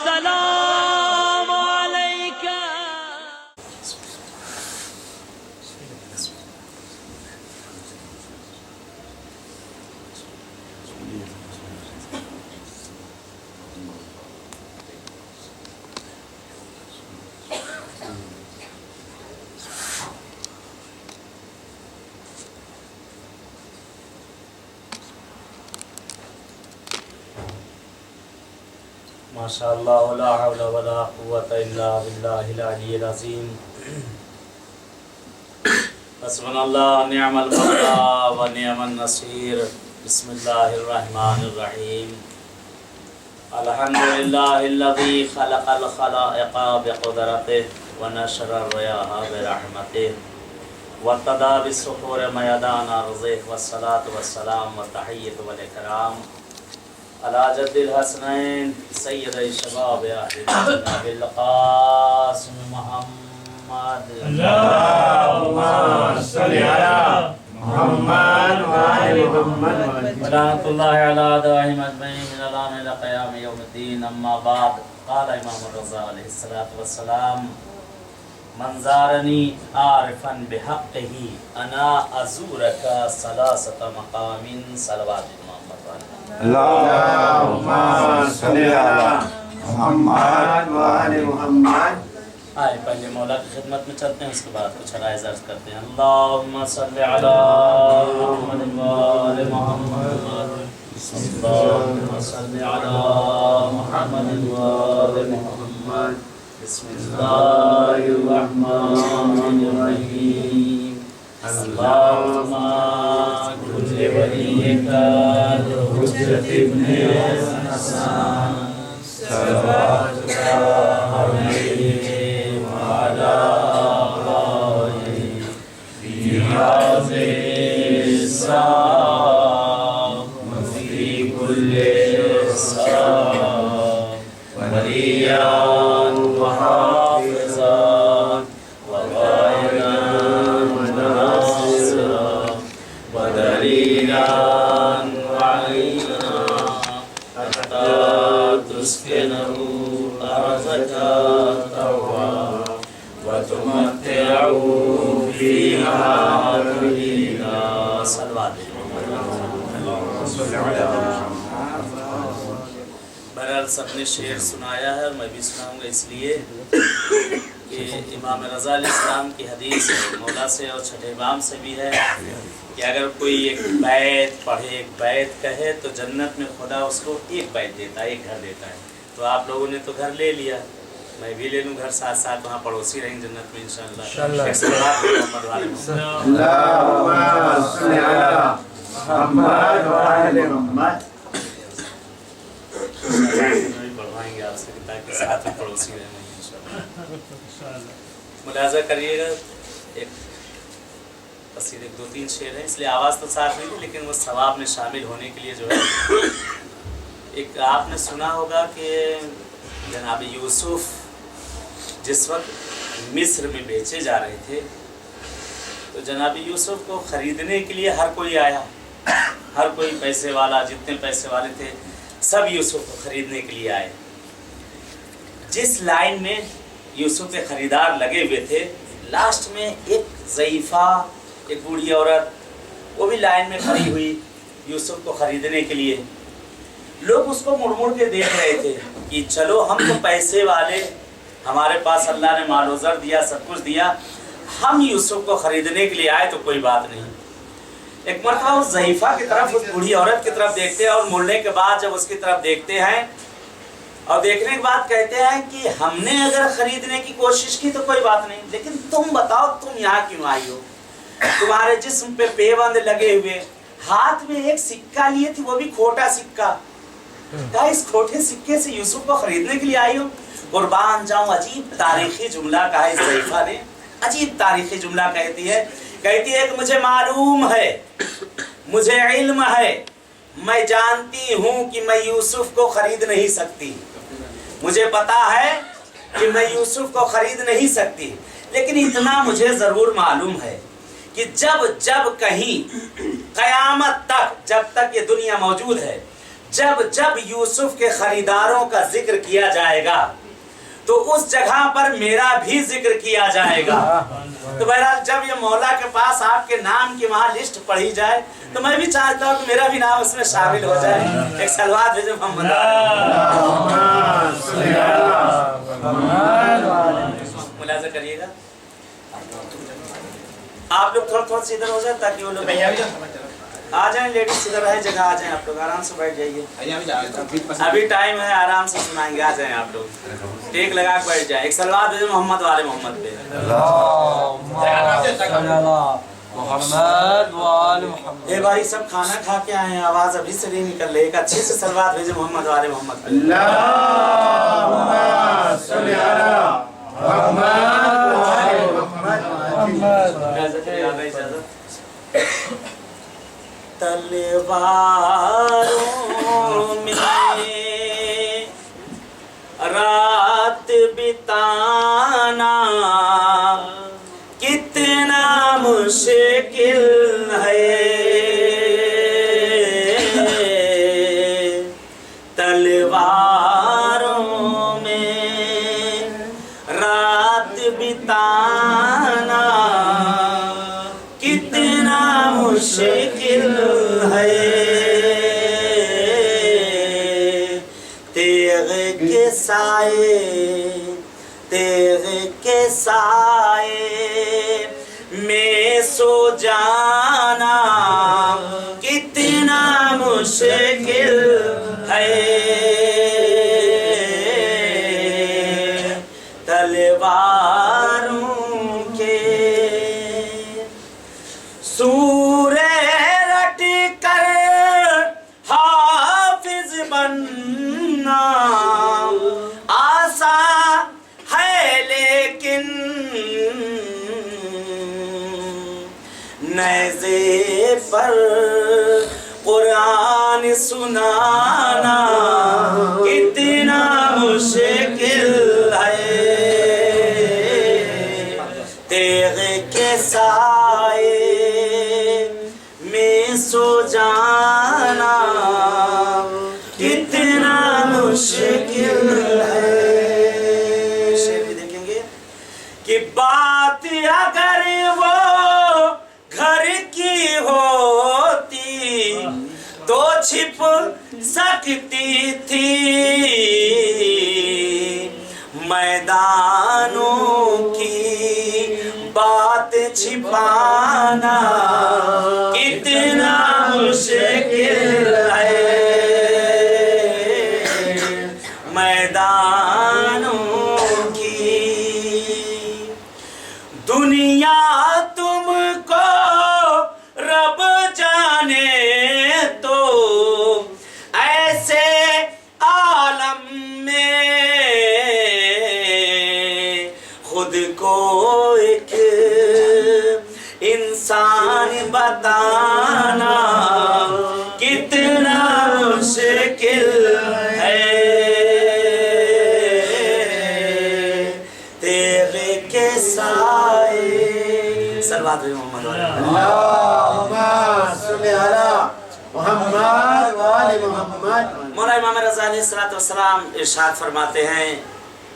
السلام عليك. ماشاء اللہ لا حول ولا قوة الا باللہ العلی العظیم. حسبنا اللہ نعم المولا و نعم النصیر. بسم اللہ الرحمن الرحیم. الحمد للہ الذی خلق الخلائق بقدرته ونشر الریاح برحمته وابتدى بالسحور میدان ارضه والصلاة والسلام والتحیۃ والاکرام على جد الحسنین سید شباب اہل القاسم محمد. اللهم صل على محمد وآل محمد. ورحمۃ اللہ علی اعدائهم اجمعین من الان الى قیام یوم الدین. اما بعد قال امام الرضا علیہ الصلوۃ والسلام من زارنی عارفا بحقه انا ازورک ثلاثة مقام صلوات محمد. اللهم صل على محمد وآل محمد. آئے پہلے مولا کی خدمت میں چلتے ہیں، اس کے بعد کچھ علائز عرض کرتے ہیں. اللہم صل علی محمد وآل محمد. اللہم صل علی محمد وآل محمد. بسم اللہ الرحمن الرحیم. اللہم کل ولیک حجت ابن حسن صلواتک علیہ وعلی آلہ فی هذه الساعة وفی کل ساعة ولیاً وحافظاً وقائداً وناصراً ودليلاً وعينا حتى تسكنه أرضك طوعا وتمتعه فيها قليلا. صلوات. بہرحال سب نے شعر سنایا ہے اور میں بھی سناؤں گا، اس لیے کہ امام رضا علیہ السلام کی حدیث مولا سے اور چھٹے امام سے بھی ہے کہ اگر کوئی ایک بیت پڑھے، ایک بیت کہے تو جنت میں خدا اس کو ایک بیت دیتا ہے، ایک گھر دیتا ہے. تو آپ لوگوں نے تو گھر لے لیا، میں بھی لے لوں گھر، ساتھ ساتھ وہاں پڑوسی رہیں جنت میں انشاءاللہ. اللهم صل على محمد وآل محمد. پڑھوائیں گے آپ سے تاکہ ساتھ میں پڑوسی رہیں انشاءاللہ. ملاحظہ کریے گا، ایک قصیدے دو تین شعر ہیں، اس لیے آواز تو ساتھ نہیں تھی لیکن وہ ثواب میں شامل ہونے کے لیے جو ہے. ایک آپ نے سنا ہوگا کہ جناب یوسف جس وقت مصر میں بیچے جا رہے تھے تو جناب یوسف کو خریدنے کے لیے ہر کوئی آیا، ہر کوئی پیسے والا، جتنے پیسے والے تھے سب یوسف کو خریدنے کے لیے آئے. جس لائن میں یوسف کے خریدار لگے ہوئے تھے، لاسٹ میں ایک ضعیفہ، ایک بوڑھی عورت، وہ بھی لائن میں کھڑی ہوئی یوسف کو خریدنے کے لیے. لوگ اس کو مڑ مڑ کے دیکھ رہے تھے کہ چلو ہم تو پیسے والے، ہمارے پاس اللہ نے مال و زر دیا، سب کچھ دیا، ہم یوسف کو خریدنے کے لیے آئے تو کوئی بات نہیں. ایک مرتبہ اس ضعیفہ کی طرف، اس بوڑھی عورت کی طرف دیکھتے ہیں اور مڑنے کے بعد جب اس کی طرف دیکھتے ہیں اور دیکھنے کے بعد کہتے ہیں کہ ہم نے اگر خریدنے کی کوشش کی تو کوئی بات نہیں، لیکن تم بتاؤ تم یہاں کیوں آئی ہو؟ تمہارے جسم پہ پیوند لگے ہوئے، ہاتھ میں ایک سکہ لیے تھی، وہ بھی کھوٹا سکہ. کہا اس کھوٹے سکے سے یوسف کو خریدنے کے لیے آئی ہو؟ قربان جاؤں، عجیب تاریخی جملہ کہا اس ضعیفہ نے، عجیب تاریخی جملہ کہتی ہے کہ مجھے معلوم ہے، مجھے علم ہے، میں جانتی ہوں کہ میں یوسف کو خرید نہیں سکتی، مجھے پتا ہے کہ میں یوسف کو خرید نہیں سکتی، لیکن اتنا مجھے ضرور معلوم ہے کہ جب کہیں قیامت تک، جب تک یہ دنیا موجود ہے، جب جب یوسف کے خریداروں کا ذکر کیا جائے گا تو اس جگہ پر میرا بھی ذکر کیا جائے گا. تو بہرحال جب یہ مولا کے پاس آپ کے نام کی وہاں لسٹ پڑھی جائے تو میں بھی چاہتا ہوں کہ میرا بھی نام اس میں شامل ہو جائے. ایک صلوات بھیجو محمد. ملاحظہ کریے گا آپ لوگ تھوڑا تھوڑا سے ادھر ہو جائے تاکہ وہ لوگ آ جائیں. لیڈیز ادھر ہے جگہ آ جائیں. آپ لوگ آرام سے بیٹھ جائیے. ابھی ٹائم ہے آرام سے سنائیں گے. آ جائیں آپ لوگ ٹیک لگا کے بیٹھ جائیں. ایک صلوات بھیجو محمد والے محمد پہ. اے بھائی سب کھانا کھا کے آئے ہیں آواز ابھی سے نہیں نکل رہی. ایک اچھے سے صلوات بھیجو محمد والے محمد پہ. اللهم صل على محمد وعلى محمد. تلواروں میں رات بتانا کتنا مشکل ہے. تلواروں میں رات بتانا کتنا مشکل ہے. تیغ کے سائے تیغ کے سائے میں سو جانا کتنا مشکل ہے. تلواروں کے سورے رٹ کر حافظ بننا آسان ہے لیکن نیزے پر قرآن سنانا کتنا مشکل ہے. تیغ کے سائے میں سو جانا کتنا مشکل ہے. شعر بھی دیکھیں گے کہ بات اگر وہ گھر کی ہوتی تو چھپ سکتی تھی. میدانوں کی بات چھپانا کتنا مشکل ہے. میدانوں کی دنیا تم کو رب جانے تو ایسے عالم میں خود کو ایک انسان بتانا کتنا مشکل ہے. تیرے کے سائے صلوات محمد اللهم صل على محمد وعلى محمد. مولا امام رضا علیہ السلام ارشاد فرماتے ہیں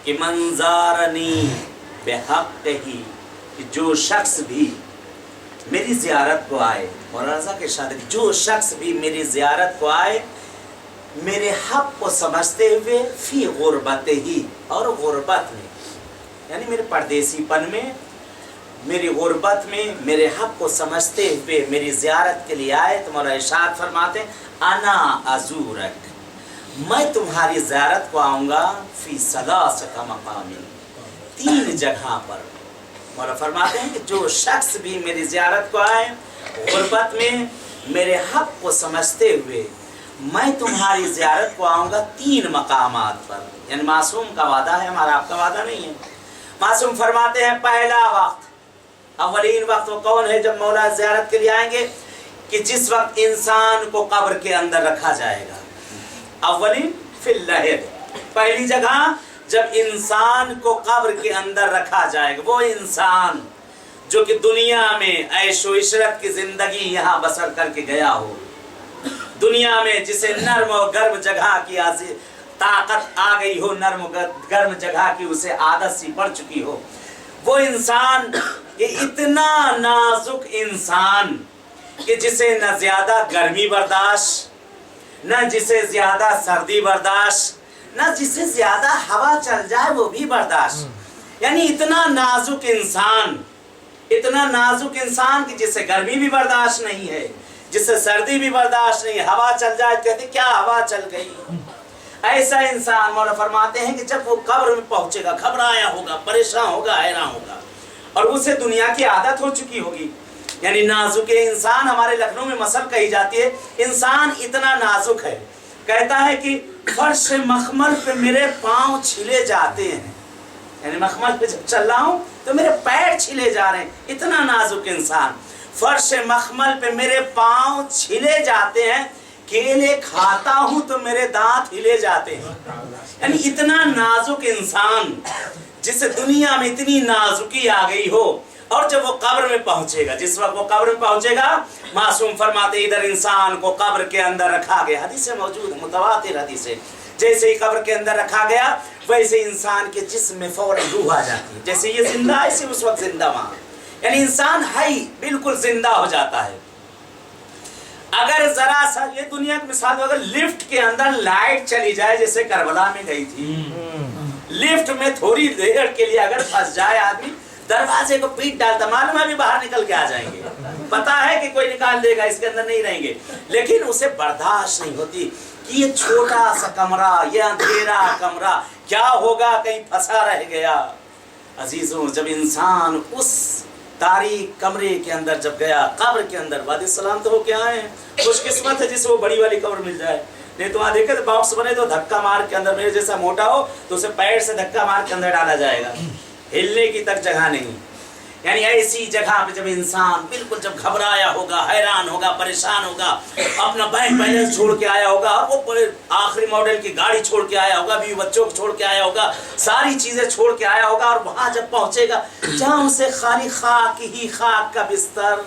کہ منظارنی بحق ہی، جو شخص بھی میری زیارت کو آئے. مولا رضا کے ارشاد ہے جو شخص بھی میری زیارت کو آئے میرے حق کو سمجھتے ہوئے فی غربت ہی، اور غربت میں یعنی میرے پردیسی پن میں، میری غربت میں میرے حق کو سمجھتے ہوئے میری زیارت کے لیے آئے تو مولا ارشاد فرماتے ہیں انا ازورک، میں تمہاری زیارت کو آؤں گا فی ثلاثۃ مقام، 3 جگہ پر. مولا فرماتے ہیں کہ جو شخص بھی میری زیارت کو آئے غربت میں میرے حق کو سمجھتے ہوئے میں تمہاری زیارت کو آؤں گا 3 مقامات پر. یعنی معصوم کا وعدہ ہے، ہمارا آپ کا وعدہ نہیں ہے. معصوم فرماتے ہیں پہلا وقت، اولین وقت وہ کون ہے جب مولا زیارت کے لیے آئیں گے؟ کہ جس وقت انسان کو قبر کے اندر رکھا جائے گا. اولین فی اللحد، پہلی جگہ جب انسان کو قبر کے اندر رکھا جائے گا. وہ انسان جو کہ دنیا میں عیش و عشرت کی زندگی یہاں بسر کر کے گیا ہو، دنیا میں جسے نرم و گرم جگہ کی طاقت آ گئی ہو، نرم و گرم جگہ کی اسے عادت سی پڑ چکی ہو، وہ انسان یہ اتنا نازک انسان کہ جسے نہ زیادہ گرمی برداشت، نہ جسے زیادہ سردی برداشت، نہ جسے زیادہ ہوا چل جائے وہ بھی برداشت، یعنی اتنا نازک انسان کہ جسے گرمی بھی برداشت نہیں ہے، جسے سردی بھی برداشت نہیں، ہوا چل جائے کہتے کیا ہوا چل گئی۔ ایسا انسان مولا فرماتے ہیں کہ جب وہ قبر میں پہنچے گا گھبرایا ہوگا، پریشان ہوگا، حیران ہوگا، اور اسے دنیا کی عادت ہو چکی ہوگی۔ یعنی نازک انسان، ہمارے لکھنؤ میں مثل کہی جاتی ہے، انسان اتنا نازک ہے، کہتا ہے کہ فرش مخمل پہ میرے پاؤں چھلے جاتے ہیں، یعنی مخمل پہ جب چل رہا ہوں تو میرے پیر چھلے جا رہے ہیں، اتنا نازک انسان۔ فرش مخمل پہ میرے پاؤں چھلے جاتے ہیں، کیلے کھاتا ہوں تو میرے دانت ہلے جاتے ہیں، یعنی اتنا نازک انسان جسے دنیا میں اتنی نازکی آ گئی ہو، اور جب وہ قبر میں پہنچے گا، جس وقت وہ قبر میں پہنچے گا، معصوم فرماتے ادھر انسان کو قبر کے اندر رکھا گیا، حدیث موجود ہے، متواتر حدیث ہے، جیسے ہی قبر کے اندر رکھا گیا ویسے انسان کے جسم میں فوراً روح آ جاتی ہے، جیسے یہ زندہ ہے ایسے اس وقت زندہ وہاں، یعنی انسان حی بالکل زندہ ہو جاتا ہے۔ اگر ذرا سا یہ دنیا کی مثال، اگر لفٹ کے اندر لائٹ چلی جائے جیسے کربلا میں گئی تھی، لفٹ میں تھوڑی دیر کے لیے اگر پھنس جائے آدمی، دروازے کو پیٹ ڈالتا، معلوم ہے ابھی باہر نکل کے آ جائیں گے، پتا ہے کہ کوئی نکال دے گا، اس کے اندر نہیں رہیں گے، لیکن اسے برداشت نہیں ہوتی کہ یہ چھوٹا سا کمرہ، یہ اندھیرا کمرہ کیا ہوگا، کہیں پھنسا رہ گیا۔ عزیزوں، جب انسان اس تاریک کمرے کے اندر جب گیا، قبر کے اندر، وعلیکم السلام تو ہو کے آئے ہیں، خوش قسمت ہے جسے وہ بڑی والی قبر مل جائے، نہیں تو وہاں دیکھے تو باکس بنے تو دھکا مار کے اندر، میرے جیسا موٹا ہو تو اسے پیر سے دھکا مار کے اندر ڈالا جائے گا، ہلنے کی تک جگہ نہیں۔ یعنی ایسی جگہ پہ جب انسان بالکل جب گھبرایا ہوگا، حیران ہوگا، پریشان ہوگا، اپنا بینک بیلنس چھوڑ کے آیا ہوگا، اور وہ آخری ماڈل کی گاڑی چھوڑ کے آیا ہوگا، بیوی بچوں کو چھوڑ کے آیا ہوگا، ساری چیزیں چھوڑ کے آیا ہوگا، اور وہاں جب پہنچے گا جہاں اسے خالی خاک ہی خاک کا بستر،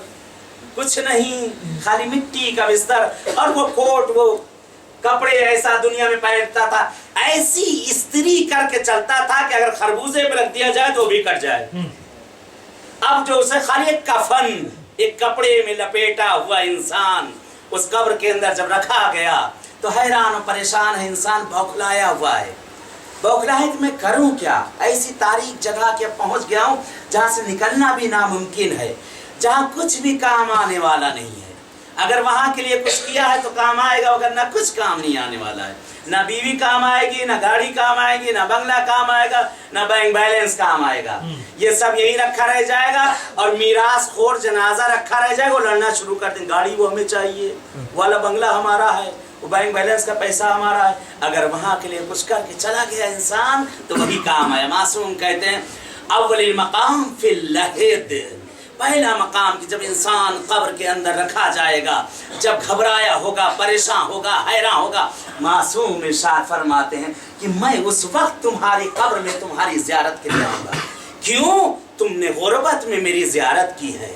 کچھ نہیں، خالی مٹی کا بستر، اور وہ کوٹ، وہ کپڑے ایسا دنیا میں پہنتا تھا، ایسی استری کر کے چلتا تھا کہ اگر خربوزے پہ رکھ دیا جائے تو وہ بھی کٹ جائے۔ اب جو اسے خالی ایک کفن، ایک کپڑے میں لپیٹا ہوا انسان اس قبر کے اندر جب رکھا گیا تو حیران و پریشان ہے انسان، بوکھلایا ہوا ہے، بوکھلا ہے کہ میں کروں کیا، ایسی تاریک جگہ کے پہنچ گیا ہوں جہاں سے نکلنا بھی ناممکن ہے، جہاں کچھ بھی کام آنے والا نہیں ہے، اگر وہاں کے لیے کچھ کیا ہے تو کام آئے گا، اگر نہ کچھ کام نہیں آنے والا ہے، نہ بیوی کام آئے گی، نہ گاڑی کام آئے گی، نہ بنگلہ کام آئے گا، نہ بینک بیلنس کام آئے گا، یہ سب یہی رکھا رہ جائے گا، اور میراث خور جنازہ رکھا رہ جائے گا، وہ لڑنا شروع کر دیں، گاڑی وہ ہمیں چاہیے، والا بنگلہ ہمارا ہے، وہ بینک بیلنس کا پیسہ ہمارا ہے۔ اگر وہاں کے لیے کچھ کر کے چلا گیا انسان تو وہی کام آیا۔ معصوم کہتے ہیں اول المقام فی اللحد، پہلا مقام کہ جب انسان قبر کے اندر رکھا جائے گا، جب گھبرایا ہوگا، پریشان ہوگا، حیران ہوگا، معصوم ارشاد فرماتے ہیں کہ میں اس وقت تمہاری قبر میں تمہاری زیارت کے لیے آؤں گا۔ کیوں؟ تم نے غربت میں میری زیارت کی ہے،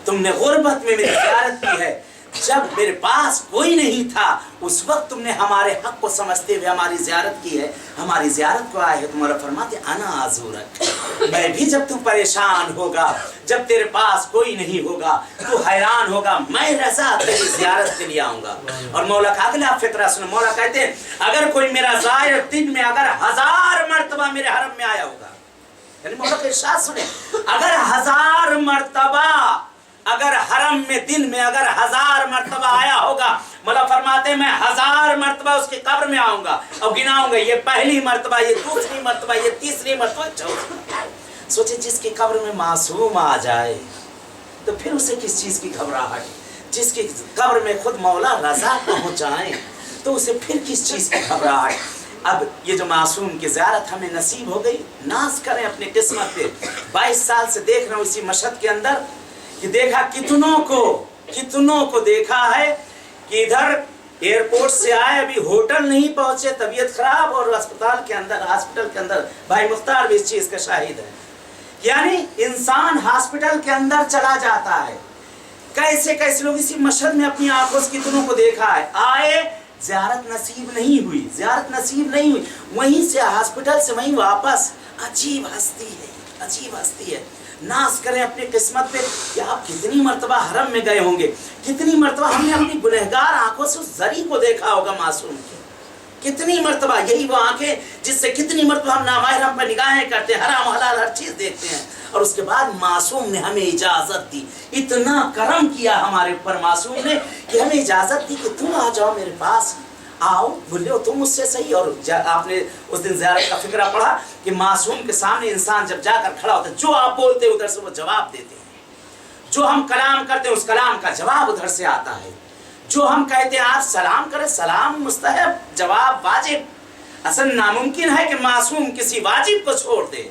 تم نے غربت میں میری زیارت کی ہے، جب میرے پاس کوئی نہیں تھا اس وقت تم نے ہمارے حق کو سمجھتے ہوئے ہماری زیارت کی ہے، ہماری زیارت کو آئے ہے۔ تمہارا فرماتے انا ازورک، میں بھی جب تو پریشان ہوگا، جب تیرے پاس کوئی نہیں ہوگا، تو حیران ہوگا، میں رضا تیری زیارت کے لیے آؤں گا۔ اور مولا کا اگلا فقرہ سنو، مولا کہتے ہیں اگر کوئی میرا زائر دن میں اگر 1000 مرتبہ میرے حرم میں آیا ہوگا، یعنی مولا کا ارشاد سنیں، اگر 1000 مرتبہ اگر حرم میں دن میں اگر 1000 مرتبہ آیا ہوگا، مولا فرماتے ہیں میں 1000 مرتبہ اس کی قبر میں آؤں گا اور گناؤں گا، یہ پہلی مرتبہ، یہ دوسری مرتبہ، یہ تیسری مرتبہ، چوتھی۔ سوچے جس کی قبر میں معصوم آ جائے تو پھر اسے کس چیز کی گھبراہٹ، جس کی قبر میں خود مولا رضا پہنچائیں تو اسے پھر کس چیز کی گھبراہٹ۔ اب یہ جو معصوم کی زیارت ہمیں نصیب ہو گئی، ناز کریں اپنی قسمت پہ۔ 22 سال سے دیکھ رہا ہوں اسی مشہد کے اندر کہ دیکھا کتنوں کو دیکھا ہے کہ ادھر ایئرپورٹ سے آئے، ابھی ہوٹل نہیں پہنچے، طبیعت خراب، اور ہسپتال کے اندر بھائی مختار بھی اس چیز کا شاہد ہے، یعنی انسان ہاسپٹل کے اندر چلا جاتا ہے، कैसे कैसे लोग इसी मशहद में अपनी आंखों से कितनों को देखा है, आए ज़ियारत नसीब नहीं हुई, ज़ियारत नसीब नहीं हुई, वहीं से हॉस्पिटल से वहीं वापस। अजीब हस्ती है, अजीब हस्ती है। नाज करें अपनी किस्मत पे कि आप कितनी मर्तबा हरम में गए होंगे, कितनी मर्तबा हमने अपनी गुनहगार आंखों से उस जरी को देखा होगा मासूम के, कितनी मर्तबा। यही वो आंखें जिससे कितनी मर्तबा हम नामाहरम पर निगाहें करते हैं, हराम हलाल हर चीज देखते हैं, और उसके बाद मासूम ने हमें इजाजत दी। इतना करम किया हमारे ऊपर मासूम ने कि हमें इजाजत दी कि तुम आ जाओ मेरे पास, आओ बोले हो तुम मुझसे सही। और आपने उस दिन ज़ियारत का फिक्रा पढ़ा कि मासूम के सामने इंसान जब जाकर खड़ा होता है, जो आप बोलते हैं उधर से वो जवाब देते हैं, जो हम कलाम करते हैं उस कलाम का जवाब उधर से आता है, जो हम कहते हैं आप सलाम करें, सलाम मुस्तहब, जवाब वाजिब। असल नामुमकिन है कि मासूम किसी वाजिब को छोड़ दे।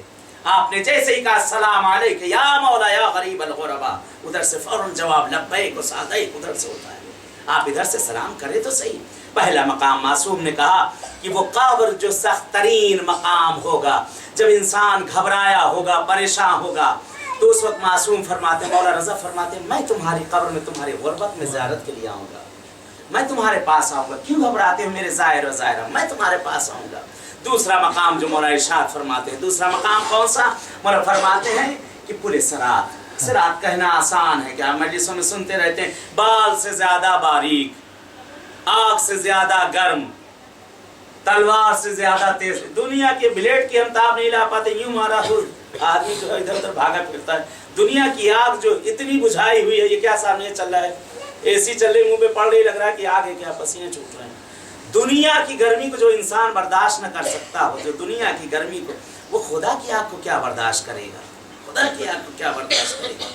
आपने जैसे ही कहा सलाम अलैका या मौला या गरीब अल गुरबा, उधर से फौरन जवाब लब्बैक व सअदैक उधर से होता है। आप इधर से सलाम करें तो सही। पहला मकाम मासूम ने कहा कि वो कब्र जो सख्त तरीन मकाम होगा, जब इंसान घबराया होगा, परेशान होगा, तो उस वक्त मासूम फरमाते, मौला रज़ा फरमाते, मैं तुम्हारी कब्र में तुम्हारी गुरबत में ज़ियारत के लिए आऊँगा, मैं तुम्हारे पास आऊँगा। क्यों घबराते हो मेरे ज़ाहिर व ज़ाहिरा, मैं तुम्हारे पास आऊँगा। दूसरा मकाम जो मौला इरशाद फरमाते हैं, दूसरा मकाम कौन सा? मौला फरमाते हैं कि पुल सिरात। सिरात कहना आसान है, क्या मजलिसों में सुनते रहते हैं, बाल से ज्यादा बारीक, आग से ज्यादा गर्म, तलवार से ज्यादा तेज। दुनिया के ब्लेड की हम ताब नहीं ला पाते, यूं मारा तो आदमी जो है इधर उधर भागा फिरता है। दुनिया की आग जो इतनी बुझाई हुई है, ये क्या सामने चल रहा है, एसी चल रही, मुंह पे पड़ रही, लग रहा है कि आग है क्या, पसीने छूट रहे हैं। दुनिया की गर्मी को जो इंसान बर्दाश्त न कर सकता हो, जो दुनिया की गर्मी को, वो खुदा की आग को क्या बर्दाश्त करेगा, खुदा की आग को क्या बर्दाश्त करेगा।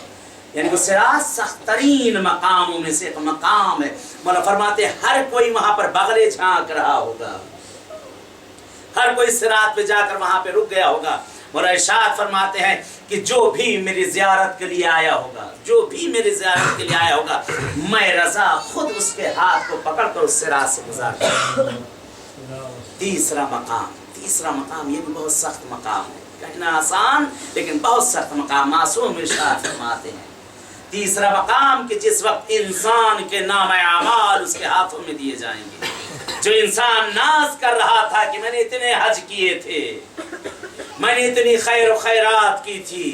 यानी वो सिरात सख्त तरीन मकामों में से एक मकाम है। मौला फरमाते हर कोई वहां पर बगले झांक रहा होगा, हर कोई सिरात पे जाकर वहां पे रुक गया होगा। मौला इरशाद फरमाते हैं कि जो भी मेरी ज़ियारत के लिए आया होगा, जो भी मेरी ज़ियारत के लिए आया होगा, मैं रज़ा खुद उसके हाथ को पकड़कर उस सिरात से गुजारता। तीसरा मकाम ये भी बहुत सख्त मकाम है, कहना आसान लेकिन बहुत सख्त मकाम। मासूम इरशाद फरमाते हैं तीसरा मकाम कि जिस वक्त इंसान के नाम आमाल उसके हाथों में दिए जाएंगे, जो इंसान नाज कर रहा था कि मैंने इतने हज किए थे, मैंने इतनी खैर खैरात की थी,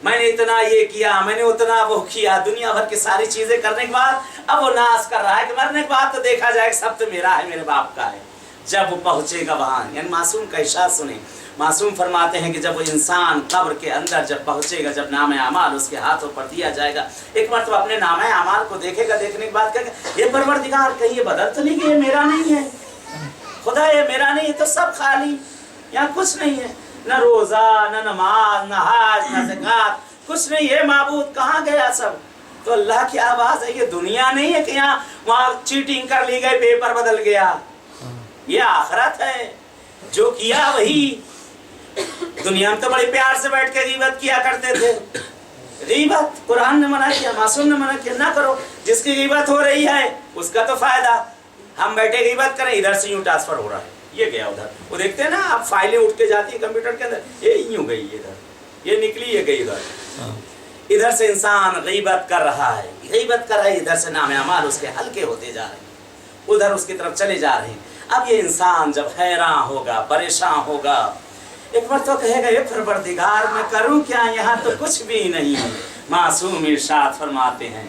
मैंने इतना ये किया, मैंने उतना वो किया, दुनिया भर की सारी चीजें करने के बाद अब वो नाज कर रहा है कि मरने के बाद तो देखा जाए सब तो मेरा है, मेरे बाप का है। जब वो पहुंचेगा वहां, यानी मासूम का इरशाद सुने, मासूम फरमाते हैं कि जब वो इंसान कब्र के अंदर जब पहुंचेगा, जब नाम आमाल उसके हाथों पर दिया जाएगा, एक मरतबा अपने नाम आमाल को देखेगा, देखने के बाद कहेगा ये परवरदिगार कहीं ये बदल तो नहीं कि ये मेरा नहीं है, खुदा ये मेरा नहीं है, तो सब खाली, यहाँ कुछ नहीं है, न रोजा न नमाज न हज न ज़कात, कुछ नहीं है, माबूद कहाँ गया सब। तो अल्लाह की आवाज़ है, ये दुनिया नहीं है कि यहाँ वहाँ चीटिंग कर ली गई, पेपर बदल गया, ये आखिरत है। जो किया वही। दुनिया में तो बड़े प्यार से बैठ के गीबत किया करते थे, गीबत कुरान ने मना किया, मासूम ने मना किया, ना करो। जिसकी गीबत हो रही है उसका तो फायदा, हम बैठे गीबत करें, इधर से यूं ट्रांसफर हो रहा है, ये गया उधर, वो देखते हैं ना आप फाइलें उठ के जाती है कंप्यूटर के अंदर, ये यूं गई इधर, ये निकली ये गई इधर। इधर से इंसान गीबत कर रहा है, गीबत कर रहा है, इधर से नाम अमाल उसके हल्के होते जा रहे हैं, उधर उसकी तरफ चले जा रहे हैं। अब ये इंसान जब हैरान होगा, परेशान होगा, एक बार तो कहेगा ये परवरदिगार मैं करूं क्या, यहाँ तो कुछ भी नहीं है। मासूम इरशाद फरमाते हैं,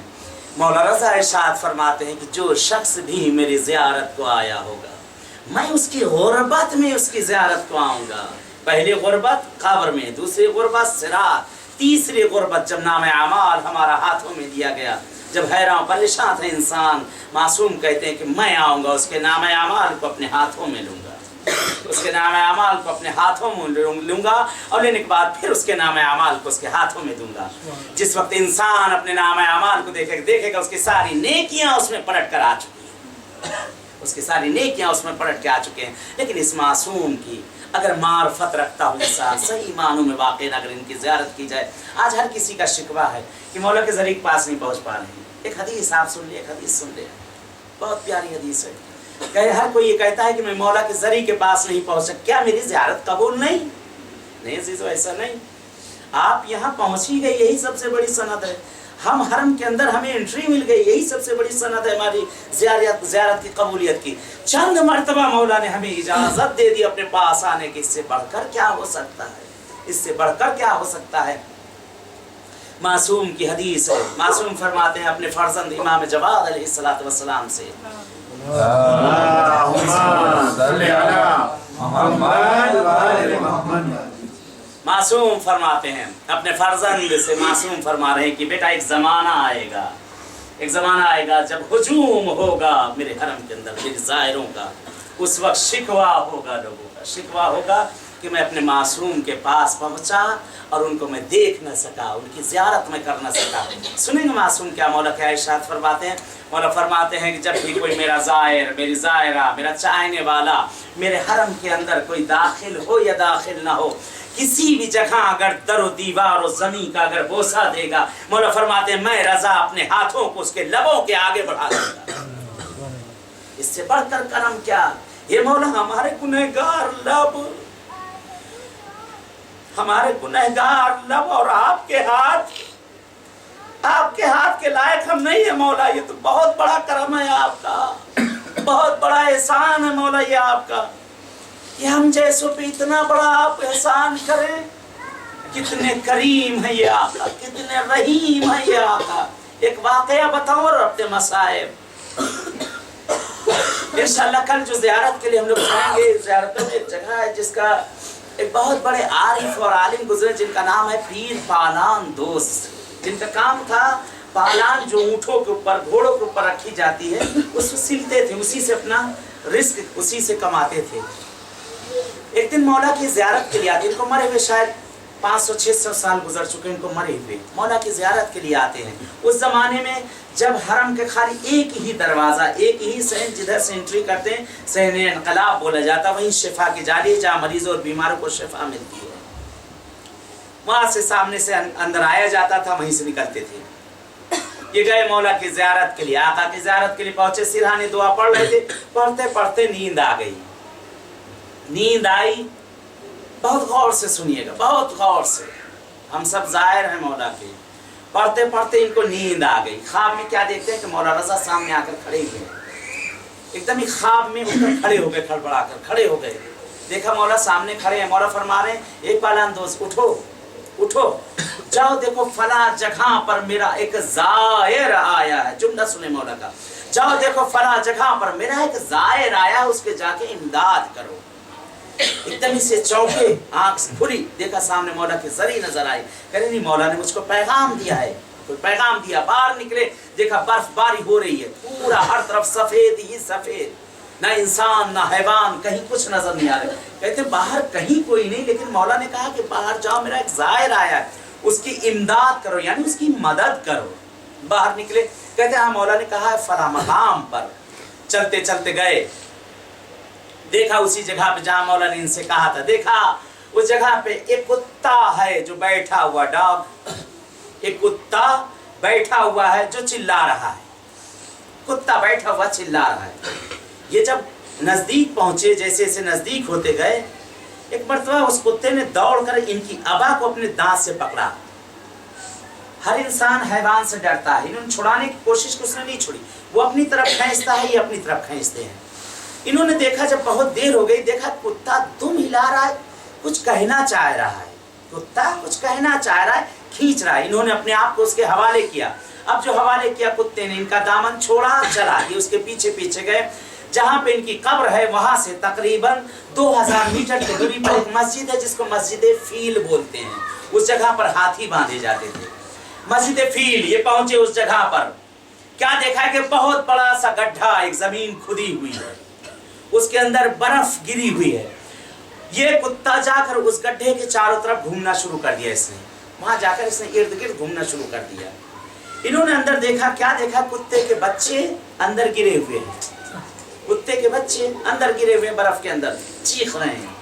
मौला रज़ा इरशाद फरमाते हैं कि जो शख्स भी मेरी ज़ियारत को आया होगा, मैं उसकी गुरबत में उसकी ज़ियारत को आऊँगा। पहली गुरबत कब्र में, दूसरी गुरबत सिरात, तीसरी गुरबत जब नाम आमाल हमारा हाथों में दिया गया, जब हैरान परेशान था इंसान, मासूम कहते हैं कि मैं आऊँगा उसके नाम आमाल को अपने हाथों में लूँगा, उसके नाम आमाल को अपने हाथों में लूँगा, और लेने के बाद फिर उसके नाम आमाल को उसके हाथों में दूंगा। जिस वक्त इंसान अपने नाम आमाल को देखेगा उसकी सारी नेकियां उसमें पलट कर आ चुकी हैं, उसकी सारी नेकियां उसमें पलट के आ चुके हैं। लेकिन इस मासूम की अगर मार्फत रखता हुआ इंसान सही मानों में वाकई अगर इनकी ज़ियारत की जाए, आज हर किसी का शिकवा है कि मौला के ज़रिए पास नहीं पहुँच पा रहे हैं। एक हदीस आप सुन ले, एक हदीस सुन ले, बहुत प्यारी हदीस है। कहे हर कोई ये कहता है कि मैं मौला के ज़रिए के पास नहीं पहुँच सकता, क्या मेरी ज़ियारत कबूल नहीं? नहीं जी, तो ऐसा नहीं, आप यहाँ पहुँच ही गए, यही सबसे बड़ी सनद है। हम हरम के अंदर हमें एंट्री मिल गई, यही सबसे बड़ी सनत है हमारी ज़ियारत की कबूलियत की। चंद मर्तबा मौला ने हमें इजाज़त दे दी अपने पास आने की, इससे बढ़कर क्या हो सकता है, इससे बढ़कर क्या हो सकता है। मासूम की हदीस है, मासूम फरमाते हैं अपने फर्जंद इमाम जवाद अलैहिस्सलातु वस्सलाम से, मासूम फरमाते हैं अपने फर्जंद से, मासूम फरमा रहे हैं कि बेटा एक ज़माना आएगा, एक ज़माना आएगा जब हुजूम होगा मेरे हरम के अंदर मेरे ज़ायरों का, उस वक्त शिकवा होगा लोगों का, शिकवा होगा कि मैं अपने मासूम के पास पहुंचा और उनको मैं देख न सका, उनकी ज़ियारत में कर न सका। सुनेंगे मासूम क्या मौला क्या इरशाद फरमाते हैं। मौला फरमाते हैं कि जब भी कोई मेरा ज़ायर, मेरी ज़ायरा, मेरा चाहने वाला मेरे हरम के अंदर कोई दाखिल हो या दाखिल ना हो, किसी भी जगह अगर दर व दीवार और ज़मीन का अगर बोसा देगा, मौला फरमाते हैं मैं रज़ा अपने हाथों को उसके लबों के आगे बढ़ा दूंगा। इससे बढ़कर करम क्या। ये मौला हमारे गुनहगार लब, हमारे गुनहगार लब और आपके हाथ के लायक हम नहीं है मौला। ये तो बहुत बड़ा करम है आपका, बहुत बड़ा एहसान है मौला ये आपका, कि हम जैसों पे इतना बड़ा आप एहसान करें। कितने करीम है ये आका, कितने रहीम है ये आका। एक वाकया बताओ और अपने मसाइब। इंशाअल्लाह कल जो ज़ियारत के लिए हम लोग जाएंगे, ज़ियारत में एक जगह है जिसका एक बहुत बड़े आरिफ और आलिम गुजरे, जिनका नाम है पीर पालान दोस्त, जिनका काम था पालान जो ऊँटों के ऊपर, घोड़ों के ऊपर रखी जाती है, उसको सिलते थे, उसी से अपना रिस्क उसी से कमाते थे। एक दिन मौला की ज़ियारत के लिए आते, इनको मरे हुए शायद 500-600 साल गुजर चुके, इनको मरे हुए मौला की ज़ियारत के लिए आते हैं। उस ज़माने में जब हरम के खाली एक ही दरवाज़ा, एक ही सहन जिधर से एंट्री करते हैं, सहन इनकलाब बोला जाता, वहीं शिफा की जाली है जहाँ मरीज़ों और बीमारों को शिफा मिलती है। वहाँ से सामने से अंदर आया जाता था, वहीं से निकलते थे। ये गए मौला की ज़ियारत के लिए, आका की ज़ियारत के लिए पहुँचे, सिरहाने दुआ पढ़ रहे थे, पढ़ते पढ़ते नींद आ गई। नींद आई, बहुत गौर से सुनिएगा, बहुत गौर से, हम सब ज़ाहिर हैं मौला के। पढ़ते पढ़ते इनको नींद आ गई। ख्वाब में क्या देखते हैं कि मौला रज़ा सामने आकर खड़े हुए, एकदम ही ख्वाब में उठकर खड़े हो गए, खड़बड़ाकर खड़े हो गए। देखा मौला सामने खड़े हैं, मौला फरमा रहे हैं एक पालान दोस्त उठो उठो, जाओ देखो फला जगह पर मेरा एक ज़ायर आया है। जुमला सुने मौला का, जाओ देखो फला जगह पर मेरा एक ज़ायर आया है, उसके जाके इमदाद करो। एकदम ही से चौंके, आंख खुली, देखा सामने मौला की जरी नजर आई। कह नहीं मौला ने मुझको पैगाम दिया है, कोई पैगाम दिया। बाहर निकले, देखा बर्फबारी हो रही है, पूरा हर तरफ सफेद ही सफेद, ना इंसान ना हैवान, कहीं कुछ नजर नहीं आ रहा। कहते बाहर कहीं कोई नहीं, लेकिन मौला ने कहा कि बाहर जाओ, मेरा एक ज़ायर आया है, उसकी इमदाद करो, यानी उसकी मदद करो। बाहर निकले, कहते हाँ मौला ने कहा है फला मकाम पर। चलते चलते गए, देखा उसी जगह पे जहाँ मौला ने इनसे कहा था, देखा उस जगह पे एक कुत्ता है जो बैठा हुआ, डॉग, एक कुत्ता बैठा हुआ है जो चिल्ला रहा है, कुत्ता बैठा हुआ चिल्ला रहा है। ये जब नजदीक पहुंचे, जैसे जैसे नजदीक होते गए, एक मर्तबा उस कुत्ते ने दौड़कर इनकी अबा को अपने दांत से पकड़ा। हर इंसान हैवान से डरता है, इन्होंने छुड़ाने की कोशिश उसने नहीं छोड़ी, वो अपनी तरफ खींचता है, ये अपनी तरफ खींचते हैं। इन्होंने देखा जब बहुत देर हो गई, देखा कुत्ता दुम हिला रहा है, कुछ कहना चाह रहा है, कुत्ता कुछ कहना चाह रहा है, खींच रहा है। इन्होंने अपने आप को उसके हवाले किया। अब जो हवाले किया, कुत्ते ने इनका दामन छोड़ा, चला। ये उसके पीछे पीछे गए, जहाँ पे इनकी कब्र है वहां से तकरीबन 2000 मीटर की दूरी पर एक मस्जिद है जिसको मस्जिद फील बोलते हैं। उस जगह पर हाथी बांधे जाते थे, मस्जिद फील। ये पहुंचे उस जगह पर, क्या देखा है कि बहुत बड़ा सा गड्ढा, एक जमीन खुदी हुई है, उसके अंदर बर्फ गिरी हुई है। ये कुत्ता जाकर उस गड्ढे के चारों तरफ घूमना शुरू कर दिया। इसने वहां जाकर इसने इर्द गिर्द घूमना शुरू कर दिया। इन्होंने अंदर देखा, क्या देखा, कुत्ते के बच्चे अंदर गिरे हुए हैं, कुत्ते के बच्चे अंदर गिरे हुए बर्फ के अंदर चीख रहे हैं।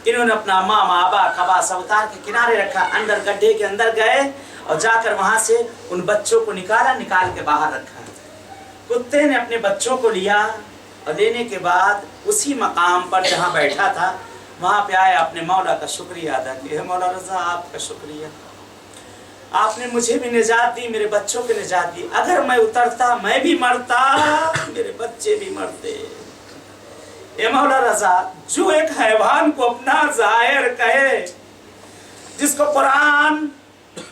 इन्होंने अपना मामा आबा कबा सब उतार के किनारे रखा, अंदर गड्ढे के अंदर गए और जाकर वहां से उन बच्चों को निकाला, निकाल के बाहर रखा। कुत्ते ने अपने बच्चों को लिया और लेने के बाद उसी मकाम पर जहाँ बैठा था वहाँ पे आया, अपने मौला का शुक्रिया अदा किया। मौला रज़ा आपका शुक्रिया, आपने मुझे भी निजात दी, मेरे बच्चों को निजात दी। अगर मैं उतरता मैं भी मरता, मेरे बच्चे भी मरते। ए मौला रजा, जो एक हैवान को अपना जाहिर कहे, जिसको कुरान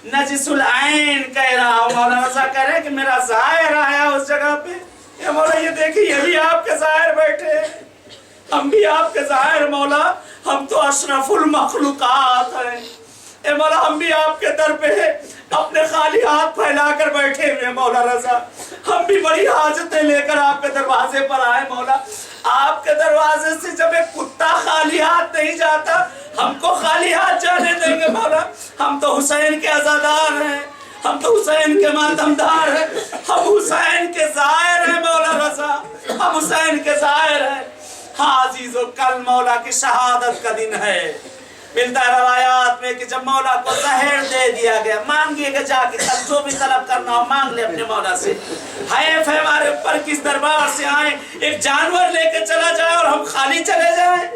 नजिसुल ऐन कह रहा हूं, मौला रजा कह रहे कि मेरा जाहिर आया उस जगह पे। ये मौला ये देखिए, ये भी आपके जाहिर बैठे, हम भी आपके जाहिर मौला, हम तो अशरफुल मखलूकात हैं। ए मौला हम भी आपके दर पे अपने खाली हाथ फैलाकर बैठे हुए मौला रजा, हम भी बड़ी हाजतें लेकर आपके दरवाजे पर आए मौला। आपके दरवाजे से जब एक कुत्ता खाली हाथ नहीं जाता, हमको खाली हाथ जाने देंगे मौला? हम तो हुसैन के अज़ादार हैं, हम तो हुसैन के मातमदार हैं, हम हुसैन के ज़ाहिर हैं मौला रजा, हम हुसैन के ज़ाहिर हैं। हाँ अजीजों, कल मौला की शहादत का दिन है। मिलता है रवायात में कि जब मौला को जहर दे दिया गया, मांगिएगा जाके, तब जो भी तलब करना हो मांग ले अपने मौला से। हैफ है हमारे ऊपर किस दरबार से आए एक जानवर लेके चला जाए और हम खाली चले जाए।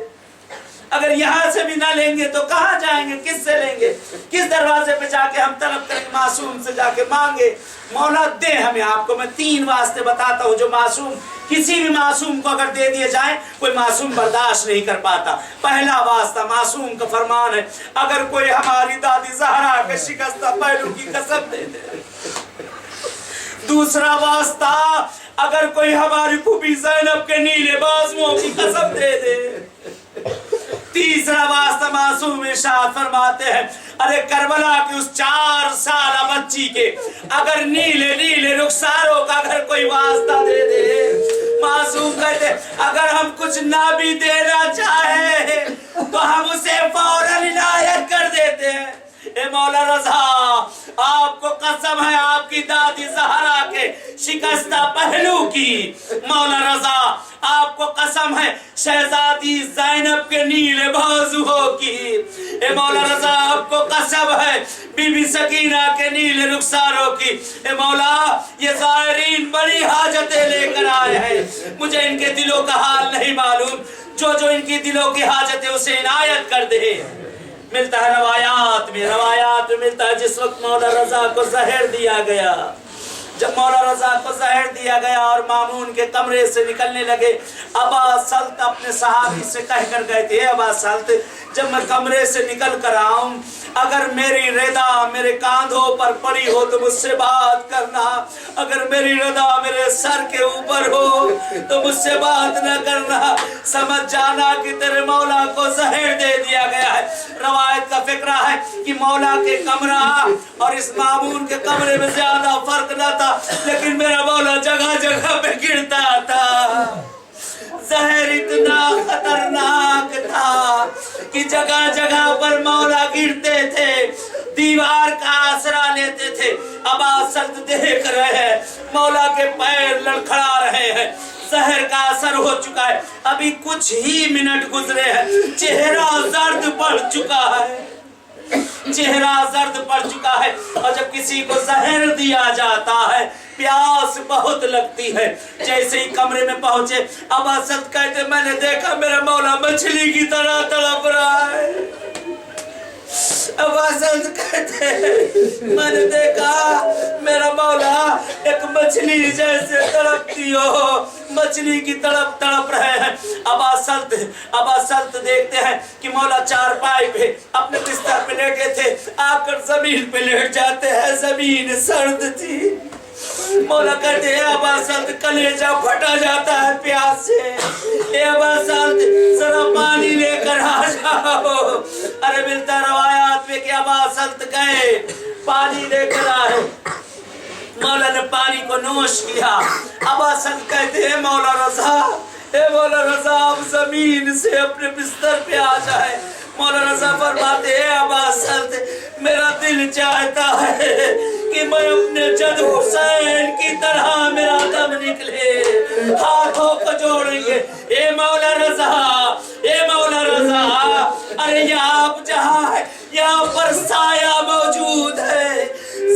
अगर यहाँ से भी ना लेंगे तो कहाँ जाएंगे, किससे लेंगे, किस दरवाजे पे जाके हम तलब करेंगे, मासूम से जाके मांगे। मौला दे हमें। आपको मैं 3 वास्ते बताता हूँ जो मासूम, किसी भी मासूम को अगर दे दिए जाए, कोई मासूम बर्दाश्त नहीं कर पाता। पहला वास्ता मासूम का फरमान है, अगर कोई हमारी दादी ज़हरा के शिकस्ता पहलू की कसम दे दे। दूसरा वास्ता, अगर कोई हमारी फूफी ज़ैनब के नीले बाजुओं की कसम दे दे। तीसरा वास्ता मासूम इरशाद फरमाते हैं, अरे करबला की उस 4 साल बच्ची के अगर नीले नीले रुखसारों का अगर कोई वास्ता दे दे। मासूम कहते, अगर हम कुछ ना भी देना चाहे तो हम उसे फौरन इनायत कर देते हैं। ए मौला रजा, आपको कसम है आपकी दादी ज़हरा के शिकस्ता पहलू की, मौला रजा आपको कसम है शहजादी ज़ैनब के नीले बाजुओं की। ए मौला रजा आपको कसम है बीबी सकीना के नीले रुखसारों की। ए मौला ये ज़ायरीन बड़ी हाजतें लेकर आए हैं, मुझे इनके दिलों का हाल नहीं मालूम, जो जो इनकी दिलों की हाजतें उसे इनायत कर दे। मिलता है रवायात में मिलता है जिस वक्त मौला रजा को जहर दिया गया, जब मौला रजा को जहर दिया गया और मामून के कमरे से निकलने लगे, अबा सल्त अपने सहाबी से कह कर गए थे, अबा सल्त जब मैं कमरे से निकल कर आऊं, अगर मेरी रदा मेरे कांधों पर पड़ी हो तो मुझसे बात करना, अगर मेरी रदा मेरे सर के ऊपर हो तो मुझसे बात न करना, समझ जाना कि तेरे मौला को जहर दे दिया गया है। रवायत का फिक्रा है कि मौला के कमरा और इस मामून के कमरे में ज्यादा फर्क न था, लेकिन मेरा मौला जगह जगह पे गिरता था। जहर इतना खतरनाक था कि जगह जगह पर मौला गिरते थे, दीवार का आसरा लेते थे। अबा सल्त देख रहे हैं मौला के पैर लड़खड़ा रहे हैं, जहर का असर हो चुका है, अभी कुछ ही मिनट गुजरे हैं, चेहरा जर्द पड़ चुका है, चेहरा जर्द पड़ चुका है। और जब किसी को जहर दिया जाता है प्यास बहुत लगती है। जैसे ही कमरे में पहुंचे अबा सल्त कहते, मैंने देखा मेरा मौला मछली की तरह तड़प रहा है। अबा सल्त कहते, मैंने देखा मेरा मौला एक मछली जैसे तड़पती हो, मछली की तड़प रहे हैं। अबा सल्त देखते हैं कि मौला चारपाई पे अपने बिस्तर पे लेटे थे, आकर जमीन पे लेट जाते हैं, जमीन सर्द थी। मौला कहते हैं अबा सल्त कलेजा फटा जाता है प्यास से, अबा सल्त जरा पानी लेकर आ जाओ। अरे मिलता रवायात में कि अबा सल्त गए, पानी लेकर आए, मौला ने पानी को नोश किया। अबा सल्त कहते हैं मौला रजा, मौला रजा आप जमीन से अपने बिस्तर पे आ जाए। मौला रजा फरमाते हैं अबा सल्त मेरा दिल चाहता है कि मैं अपने जद हुसैन की तरह मेरा दम निकले, हाथों को जोड़ेंगे। ए मौला रजा, ए मौला रजा, अरे यहाँ आप जहाँ है यहाँ पर साया मौजूद है,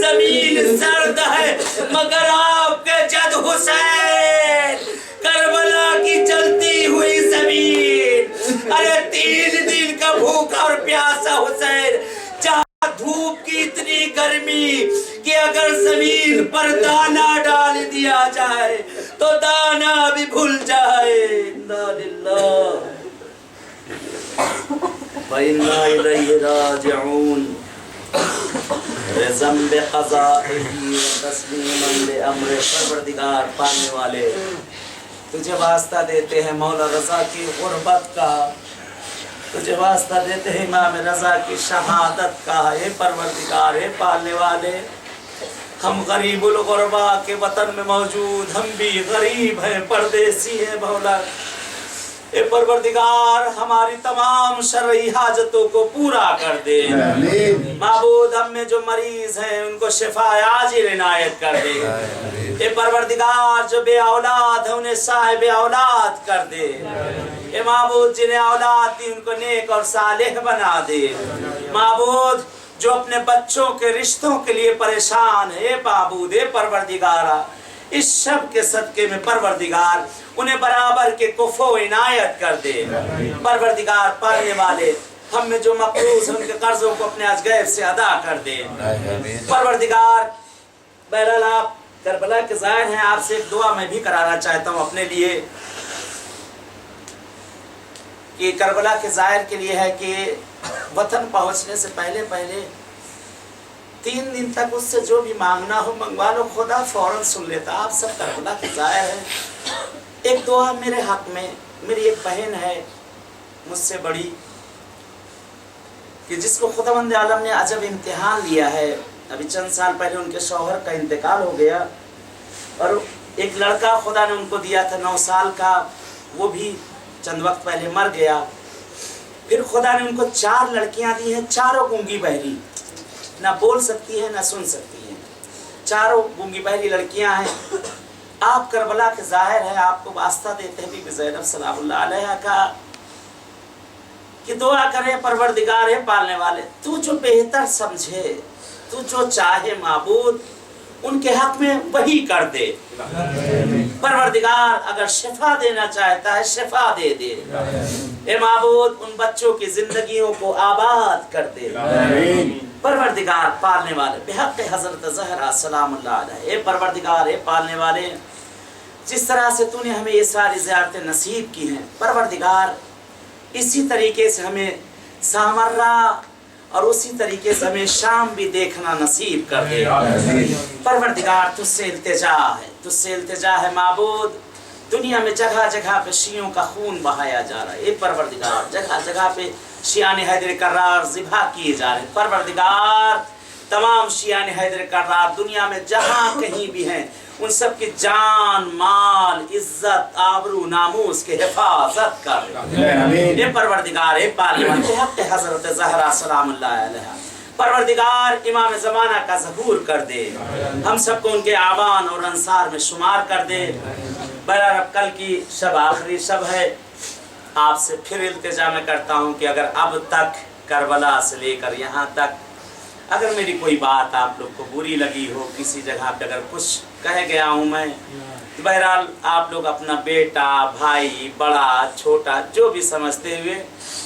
जमीन सर्द है, मगर आपके जद हुसैन करबला की जलती हुई जमीन, अरे 3 दिन का भूखा और प्यासा हुसैन, जहाँ धूप की इतनी गर्मी कि अगर जमीन पर दाना डाल दिया जाए तो दाना भी भूल जाए। इन्ना लिल्लाह व इन्ना इलैहि राजिऊन। ज़म्ब क़ज़ाइही व तस्लीमन लिअम्र। परवरदिगार पाने वाले तुझे वास्ता देते हैं मौला रज़ा की गुर्बत का, तुझे वास्ता देते हैं इमाम रज़ा की शहादत का। हे परवरदिगार, हे पालने वाले, हम गरीबुल गुरबा के वतन में मौजूद, हम भी गरीब हैं, परदेसी हैं मौला। ए परवरदिगार, हमारी तमाम शरई हाजतों को पूरा कर दे। माबूद, हम में जो मरीज हैं उनको शिफा आजिल इनायत कर दे। ए परवरदिगार, जो बे औलाद है उन्हें साहिब औलाद कर दे। ए माबूद, जिन्हें औलाद दी उनको नेक और सालेह बना दे। माबूद, जो अपने बच्चों के रिश्तों के लिए परेशान है, माबूद ए परवरदिगारा, इस शब के सदके में परवरदिगार उन्हें बराबर के कुफो इनायत कर दे। परवरदिगार पालने वाले, हम में जो मकरूज हैं उनके कर्जों को अपने अजगैब से अदा कर दे। परवरदिगार, बहरहाल आप करबला के ज़ाहिर हैं, आपसे एक दुआ मैं भी कराना चाहता हूँ अपने लिए, कि करबला के ज़ाहिर के लिए है कि वतन पहुँचने से पहले 3 दिन तक उससे जो भी मांगना हो मंगवा लो, खुदा फौरन सुन लेता। आप सब करबला के ज़ाहिर हैं। एक दुआ मेरे हक में, मेरी एक बहन है मुझसे बड़ी, कि जिसको खुदावंद आलम ने अजब इम्तिहान लिया है। अभी चंद साल पहले उनके शौहर का इंतकाल हो गया और एक लड़का खुदा ने उनको दिया था 9 साल का, वो भी चंद वक्त पहले मर गया। फिर खुदा ने उनको 4 लड़कियां दी हैं, चारों गूंगी बहरी, ना बोल सकती है ना सुन सकती हैं, चारों गूंगी बहरी लड़कियां हैं। आप करबला के ज़ाहिर है, आपको वास्ता देते हैं बीबी ज़ैनब सलामुल्लाह अलैहा का कि दुआ करे परवरदिगार है पालने वाले, तू जो बेहतर समझे, तू जो चाहे माबूद, उनके हक में वही कर दे। परवरदिगार अगर शिफा देना चाहता है शिफा दे दे। ए माबूद, उन बच्चों की जिंदगियों को आबाद कर दे। परवरदिगार पालने वाले, बेहक हजरत ज़हरा सलामुल्लाह अलैहा, ए परवरदिगार, ए पालने वाले, जिस तरह से तूने हमें ये सारी ज़ियारतें नसीब की हैं, परवरदिगार इसी तरीके से हमें सामर्रा और उसी तरीके से हमें शाम भी देखना नसीब कर दे। परवरदिगार, तुझसे इल्तिजा है माबूद। दुनिया में जगह जगह पे शियों का खून बहाया जा रहा है। ये परवरदिगार, जगह जगह पे शियाने हैदर कर्रार ज़िबा किए जा रहे हैं। परवरदिगार, तमाम शियाने हैदर कर्रार दुनिया में जहाँ कहीं भी हैं, उन सब की जान, माल, इज्जत, आबरू, नामूस के हिफाजत कर। ये परवरदिगार, ये पालने वाले हज़रत ज़हरा सलामुल्लाह अलैहा, परवरदिगार इमाम ज़माना का ज़हूर कर दे, हम सबको उनके आवान और अंसार में शुमार कर दे। बहरहाल अब कल की शब आखिरी शब है, आपसे फिर इल्तिजा में करता हूँ कि अगर अब तक करबला से लेकर यहाँ तक अगर मेरी कोई बात आप लोग को बुरी लगी हो, किसी जगह पे अगर कुछ कह गया हूँ मैं, तो बहरहाल आप लोग अपना बेटा, भाई, बड़ा, छोटा जो भी समझते हुए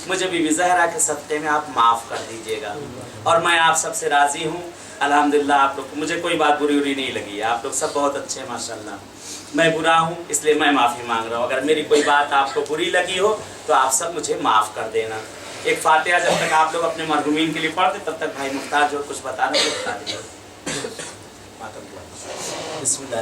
मुझे बीबी ज़हरा के सदक़े में आप माफ़ कर दीजिएगा। और मैं आप सबसे राज़ी हूँ अल्हम्दुलिल्लाह। आप लोग को मुझे कोई बात बुरी नहीं लगी है, आप लोग सब बहुत अच्छे हैं माशाल्लाह। मैं बुरा हूँ इसलिए मैं माफ़ी मांग रहा हूँ। अगर मेरी कोई बात आपको बुरी लगी हो तो आप सब मुझे माफ़ कर देना। एक फातिहा जब तक आप लोग अपने मरहूमीन के लिए पढ़ते तब तक भाई मुख्तार जो कुछ बताना है बता दीजिए। बिस्मिल्लाह।